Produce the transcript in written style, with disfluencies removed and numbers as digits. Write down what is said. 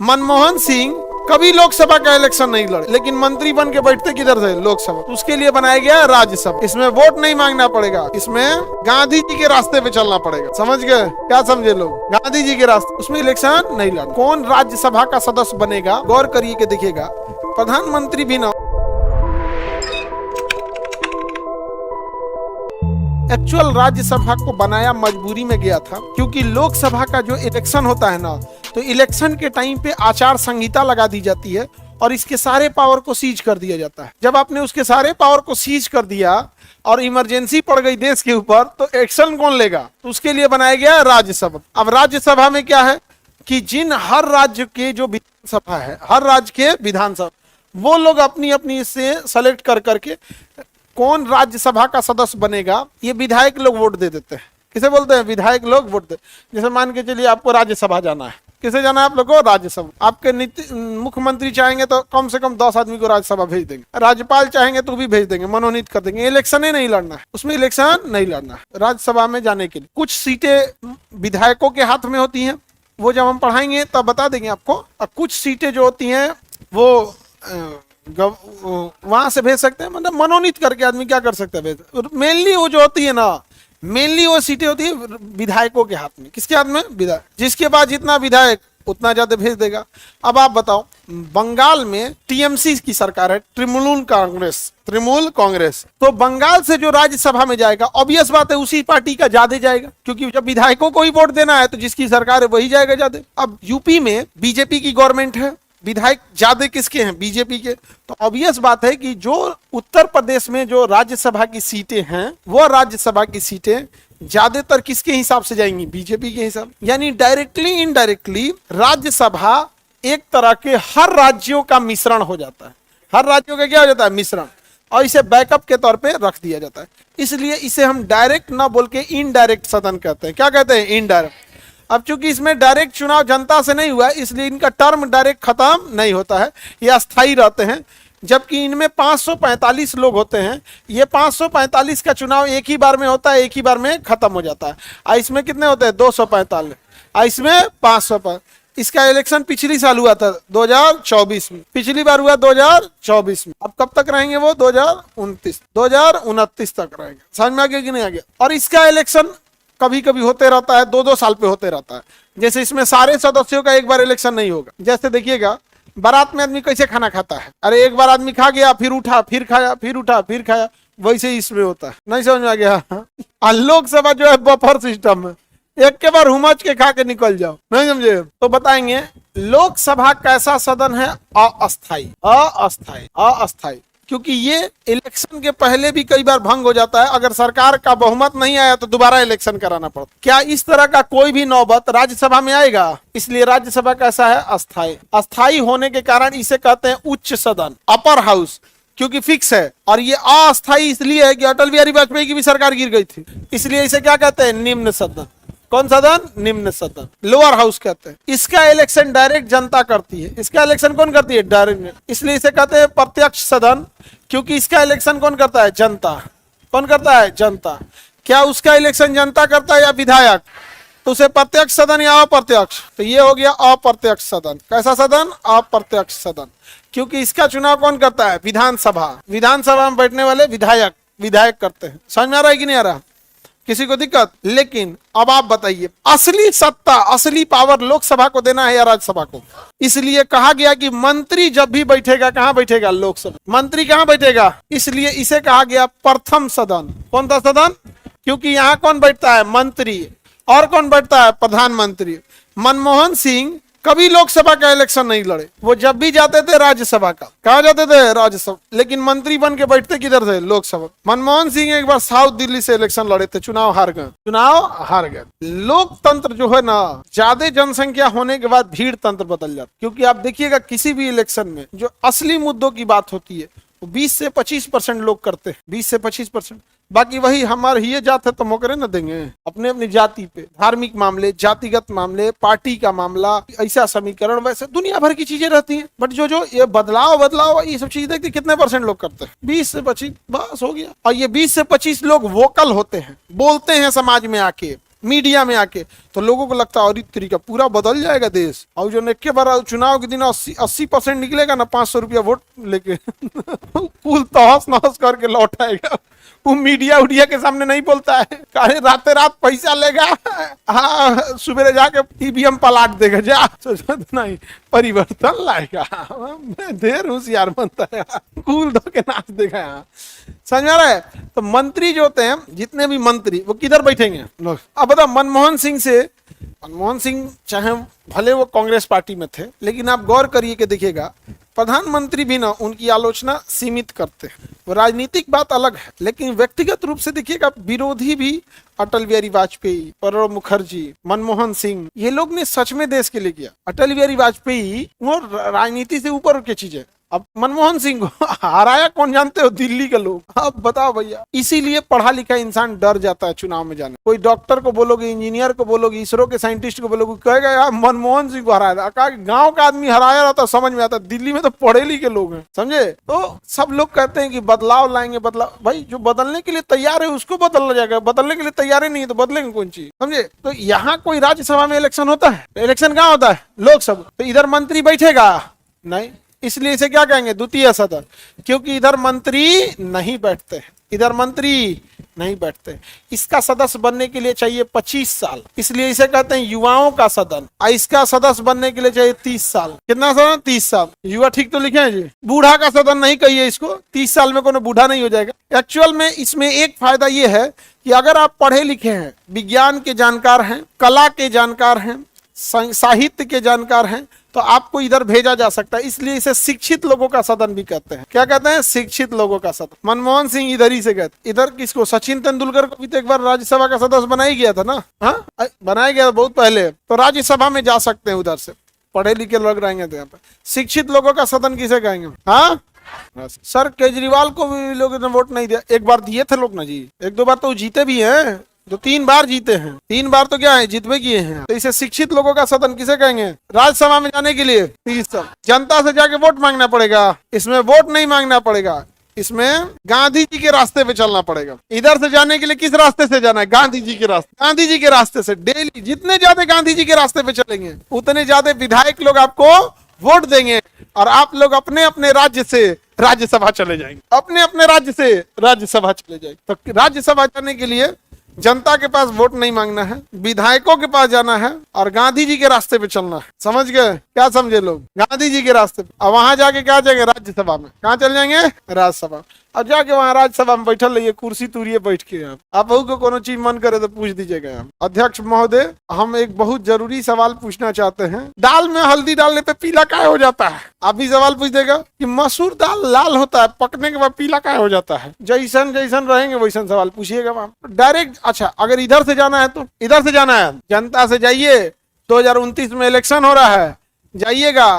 मनमोहन सिंह कभी लोकसभा का इलेक्शन नहीं लड़े, लेकिन मंत्री बन के बैठते किधर थे? लोकसभा। उसके लिए बनाया गया राज्यसभा। इसमें वोट नहीं मांगना पड़ेगा, इसमें गांधी जी के रास्ते पे चलना पड़ेगा। समझ गए? क्या समझे लोग? गांधी जी के रास्ते, उसमें इलेक्शन नहीं लड़ना। कौन राज्यसभा का सदस्य बनेगा, गौर करिए कि देखिएगा, प्रधानमंत्री भी ना। एक्चुअल राज्यसभा को बनाया मजबूरी में गया था, क्योंकि लोकसभा का जो इलेक्शन होता है ना, तो इलेक्शन के टाइम पे आचार संहिता लगा दी जाती है और इसके सारे पावर को सीज कर दिया जाता है। जब आपने उसके सारे पावर को सीज कर दिया और इमरजेंसी पड़ गई देश के ऊपर, तो एक्शन कौन लेगा? तो उसके लिए बनाया गया राज्यसभा। अब राज्यसभा में क्या है कि जिन हर राज्य के जो विधानसभा है, हर राज्य के विधानसभा, वो लोग अपनी अपनी से सेलेक्ट कर करके कौन राज्यसभा का सदस्य बनेगा, ये विधायक लोग वोट दे देते हैं। किसे बोलते हैं? विधायक लोग वोट दे। जैसे मान के चलिए आपको राज्यसभा जाना है, किसे जाना है आप लोग को? राज्यसभा। आपके मुख्यमंत्री चाहेंगे तो कम से कम 10 आदमी को राज्यसभा भेज देंगे, राज्यपाल चाहेंगे तो भी भेज देंगे, मनोनीत कर देंगे। इलेक्शन ही नहीं लड़ना है, उसमें इलेक्शन नहीं लड़ना है। राज्यसभा में जाने के लिए कुछ सीटें विधायकों के हाथ में होती हैं, वो जब हम पढ़ाएंगे तब बता देंगे आपको। और कुछ सीटें जो होती हैं वो वहां से भेज सकते हैं, मतलब मनोनीत करके आदमी क्या कर सकता है। मेनली वो जो होती है ना, मेनली वो सीटें होती है विधायकों के हाथ में। किसके हाथ में? विधायक। जिसके पास जितना विधायक उतना ज्यादा भेज देगा। अब आप बताओ, बंगाल में टीएमसी की सरकार है, तृणमूल कांग्रेस। तो बंगाल से जो राज्यसभा में जाएगा, ऑब्वियस बात है उसी पार्टी का ज्यादा जाएगा, क्योंकि जब विधायकों को ही वोट देना है तो जिसकी सरकार है वही जाएगा ज्यादा। अब यूपी में बीजेपी की गवर्नमेंट है, विधायक ज्यादा किसके हैं? बीजेपी के। तो ऑब्वियस बात है कि जो उत्तर प्रदेश में जो राज्यसभा की सीटें हैं, वो राज्यसभा की सीटें ज्यादातर किसके हिसाब से जाएंगी? बीजेपी के हिसाब। यानी डायरेक्टली इनडायरेक्टली राज्यसभा एक तरह के हर राज्यों का मिश्रण हो जाता है। हर राज्यों का क्या हो जाता है? मिश्रण। और इसे बैकअप के तौर पे रख दिया जाता है। इसलिए इसे हम डायरेक्ट ना बोल के इनडायरेक्ट सदन कहते हैं। क्या कहते हैं? इनडायरेक्ट। अब चूंकि इसमें डायरेक्ट चुनाव जनता से नहीं हुआ, इसलिए इनका टर्म डायरेक्ट खत्म नहीं होता है, ये अस्थायी रहते हैं। जबकि इनमें 545 लोग होते हैं। ये 545 का चुनाव एक ही बार में होता है, एक ही बार में खत्म हो जाता है। और इसमें कितने होते हैं? 245। और इसमें 500। इसका इलेक्शन पिछली साल हुआ था 2024 में, पिछली बार हुआ 2024 में। अब कब तक रहेंगे वो? 2029 तक रहेंगे। समझ में आ गया कि नहीं आ गया? और इसका इलेक्शन कभी कभी होते रहता है, 2-2 साल पे होते रहता है। जैसे इसमें सारे सदस्यों का एक बार इलेक्शन नहीं होगा। जैसे देखिएगा, बारात में आदमी कैसे खाना खाता है? अरे एक बार आदमी खा गया, फिर उठा, फिर खाया, फिर उठा, फिर खाया, वैसे ही इसमें होता है। नहीं समझ में आ गया? लोकसभा जो है बफर सिस्टम है, एक के बार हुमच के खा के निकल जाओ। नहीं समझे? तो बताएंगे लोकसभा कैसा सदन है? अस्थायी। अस्थायी क्योंकि ये इलेक्शन के पहले भी कई बार भंग हो जाता है। अगर सरकार का बहुमत नहीं आया तो दोबारा इलेक्शन कराना पड़ता। क्या इस तरह का कोई भी नौबत राज्यसभा में आएगा? इसलिए राज्यसभा कैसा है? अस्थायी। अस्थायी होने के कारण इसे कहते हैं उच्च सदन, अपर हाउस, क्योंकि फिक्स है। और ये अस्थायी इसलिए है कि अटल बिहारी वाजपेयी की भी सरकार गिर गई थी, इसलिए इसे क्या कहते हैं? निम्न सदन। कौन सदन? निम्न सदन, लोअर हाउस कहते हैं। इसका इलेक्शन डायरेक्ट जनता करती है। इसका इलेक्शन कौन करती है? डायरेक्ट। इसलिए इसे कहते हैं प्रत्यक्ष सदन, क्योंकि इसका इलेक्शन कौन करता है? जनता। कौन करता है? जनता। क्या उसका इलेक्शन जनता करता है या विधायक? तो उसे प्रत्यक्ष सदन या अप्रत्यक्ष? तो ये हो गया अप्रत्यक्ष सदन। कैसा सदन? अप्रत्यक्ष सदन। क्योंकि इसका चुनाव कौन करता है? विधानसभा। विधानसभा में बैठने वाले विधायक करते हैं। समझ में आ रहा है कि नहीं आ रहा? किसी को दिक्कत? लेकिन अब आप बताइए, असली सत्ता, असली पावर लोकसभा को देना है या राज्यसभा को? इसलिए कहा गया कि मंत्री जब भी बैठेगा, कहां बैठेगा? लोकसभा। मंत्री कहां बैठेगा? इसलिए इसे कहा गया प्रथम सदन। कौन सा सदन? क्योंकि यहां कौन बैठता है? मंत्री। और कौन बैठता है? प्रधानमंत्री। मनमोहन सिंह कभी लोकसभा का इलेक्शन नहीं लड़े, वो जब भी जाते थे राज्यसभा का। कहा जाते थे? राज्यसभा। लेकिन मंत्री बन के बैठते किधर थे? लोकसभा। मनमोहन सिंह एक बार साउथ दिल्ली से इलेक्शन लड़े थे, चुनाव हार गए। लोकतंत्र जो है ना, ज्यादा जनसंख्या होने के बाद भीड़ तंत्र बदल जाता। क्योंकि आप देखिएगा किसी भी इलेक्शन में जो असली मुद्दों की बात होती है वो 20 से 25% लोग करते हैं। 20 से 25%। बाकी वही हमारे ये जात है तो मोकरे न देंगे अपने अपनी जाति पे। धार्मिक मामले, जातिगत मामले, पार्टी का मामला, ऐसा समीकरण, वैसे दुनिया भर की चीजें रहती हैं। बट जो ये बदलाव ये सब चीजें देखते कितने % लोग करते हैं? 20 से 25, बस हो गया। और ये 20 से 25 लोग वोकल होते हैं, बोलते हैं समाज में आके, मीडिया में आके। तो लोगों को लगता है और तरीका पूरा बदल जाएगा देश। और जो एक बार चुनाव के दिन 80% निकलेगा ना 500 रुपया वोट लेके कुल तहस नहस करके लौट आएगा। वो मीडिया उडिया के सामने नहीं बोलता है, कहे राते रात पैसा लेगा, हाँ सुबह जाके ईवीएम पलट देगा, जा नहीं परिवर्तन लाएगा, देर होशियार बनता है, कूल धो के नाच देगा यहाँ। समझ में आ रहा है? तो मंत्री जो होते हैं, जितने भी मंत्री, वो किधर बैठेंगे लोग? अब बताओ, मनमोहन सिंह चाहे भले वो कांग्रेस पार्टी में थे, लेकिन आप गौर करिए कि देखिएगा प्रधानमंत्री भी ना उनकी आलोचना सीमित करते हैं। वो राजनीतिक बात अलग है, लेकिन व्यक्तिगत रूप से देखिएगा विरोधी भी अटल बिहारी वाजपेयी, प्रणब मुखर्जी, मनमोहन सिंह, ये लोग ने सच में देश के लिए किया। अटल बिहारी वाजपेयी वो राजनीति से ऊपर की चीज है। अब मनमोहन सिंह को हराया कौन जानते हो? दिल्ली के लोग। अब बताओ भैया, इसीलिए पढ़ा लिखा इंसान डर जाता है चुनाव में जाने। कोई डॉक्टर को बोलोगे, इंजीनियर को बोलोगे, इसरो के साइंटिस्ट को बोलोगे, कहेगा यार मनमोहन सिंह को हराया था। गांव का आदमी हराया रहता समझ में आता, दिल्ली में तो पढ़े लिखे लोग हैं, समझे? तो सब लोग कहते हैं कि बदलाव लाएंगे, बदलाव। भाई जो बदलने के लिए तैयार है उसको बदलना जाएगा, बदलने के लिए तैयार ही नहीं है तो बदलेंगे कौन चीज, समझे? तो यहाँ कोई राज्यसभा में इलेक्शन होता है? इलेक्शन कहाँ होता है? लोकसभा। तो इधर मंत्री बैठेगा नहीं, इसलिए इसे क्या कहेंगे? द्वितीय सदन। क्योंकि इधर मंत्री नहीं बैठते हैं, इधर मंत्री नहीं बैठते। इसका सदस्य बनने के लिए चाहिए 25 साल, इसलिए इसे कहते हैं युवाओं का सदन। इसका सदस्य बनने के लिए चाहिए 30 साल। कितना सदन? 30 साल। युवा ठीक तो लिखे हैं जी। बूढ़ा का सदन नहीं कहिए इसको, 30 साल में कोनो बूढ़ा नहीं हो जाएगा। एक्चुअल में इसमें एक फायदा ये है कि अगर आप पढ़े लिखे हैं, विज्ञान के जानकार हैं, कला के जानकार हैं, साहित्य के जानकार हैं, तो आपको इधर भेजा जा सकता है। इसलिए इसे शिक्षित लोगों का सदन भी कहते हैं। क्या कहते हैं? शिक्षित लोगों का सदन। मनमोहन सिंह इधर ही से गए। इधर किसको? सचिन तेंदुलकर को भी तो एक बार राज्यसभा का सदस्य बनाया गया था ना। हाँ बनाया गया बहुत पहले। तो राज्यसभा में जा सकते हैं उधर से, पढ़े लिखे लोग रहेंगे तो यहाँ पे। शिक्षित लोगों का सदन किसे कहेंगे? हाँ सर, केजरीवाल को भी लोगों ने वोट नहीं दिया। एक बार दिए थे लोग ना जी, 1-2 बार तो जीते भी हैं, तो 3 बार जीते हैं। 3 बार तो क्या है, जितवे किए हैं। तो इसे शिक्षित लोगों का सदन किसे कहेंगे? राज्यसभा में जाने के लिए 30 साल। जनता से जाके वोट मांगना पड़ेगा, इसमें वोट नहीं मांगना पड़ेगा, इसमें गांधी जी के रास्ते पे चलना पड़ेगा। इधर से जाने के लिए किस रास्ते से जाना है? गांधी जी के रास्ते। गांधी जी के रास्ते से डेली जितने ज्यादा गांधी जी के रास्ते पे चलेंगे, उतने ज्यादा विधायक लोग आपको वोट देंगे, और आप लोग अपने अपने राज्य से राज्यसभा चले जाएंगे, अपने अपने राज्य से राज्यसभा चले जाएंगे। तो राज्यसभा जाने के लिए जनता के पास वोट नहीं मांगना है, विधायकों के पास जाना है, और गांधी जी के रास्ते पे चलना है। समझ गए? क्या समझे लोग? गांधी जी के रास्ते पे। और वहां जाके क्या जाएंगे? राज्यसभा में। कहाँ चल जाएंगे? राज्यसभा। अब जाके वहां राज्यसभा में बैठल रहिए, कुर्सी तुरिए बैठ के। आप को कोनो चीज मन करे तो पूछ दीजिएगा। अध्यक्ष महोदय, हम एक बहुत जरूरी सवाल पूछना चाहते हैं। दाल में हल्दी डालने पे पीला काय हो जाता है? आप भी सवाल पूछ देगा कि मसूर दाल लाल होता है, पकने के बाद पीला काय हो जाता है? जैसन जैसन रहेंगे वैसन सवाल पूछिएगा वहां डायरेक्ट। अच्छा, अगर इधर से जाना है तो इधर से जाना है, जनता से जाइए। 2029 में इलेक्शन हो रहा है, जाइएगा,